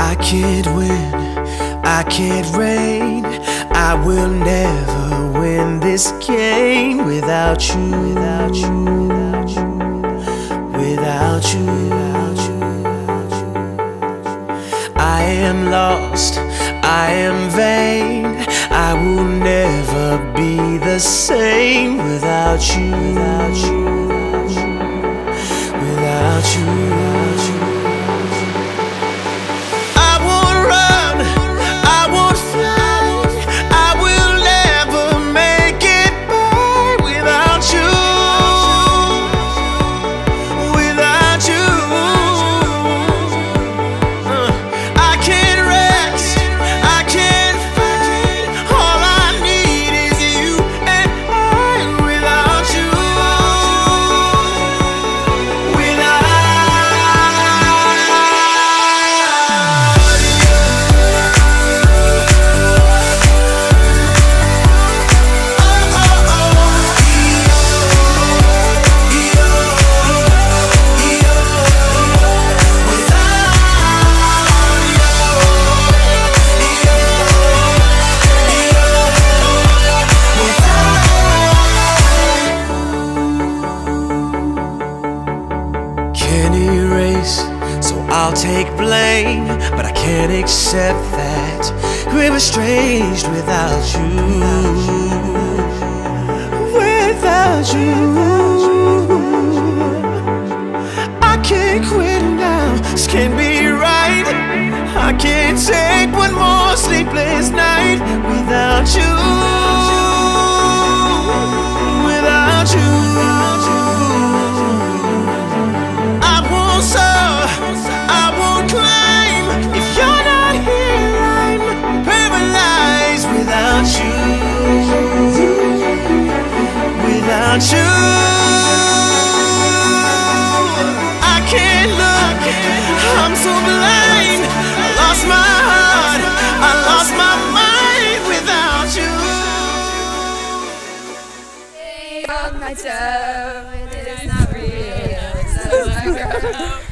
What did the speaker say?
I can't win, I can't reign. I will never win this game without you, without you, without you, without you, without you. I am lost, I am vain. I will never be the same without you, without you, without you, without you. I won't run, I won't fly. I will never make it by without you, without you. I can't rest, I can't fight. All I need is you and I without you, without you. Can't erase, so I'll take blame, but I can't accept that we're estranged without you, without you. I can't quit now, this can't be right. I can't take one more sleepless night without you, without you. Without you, I can't look, I'm so blind. I lost my heart, I lost my mind without you. On my toe, it is not real, so I grow up.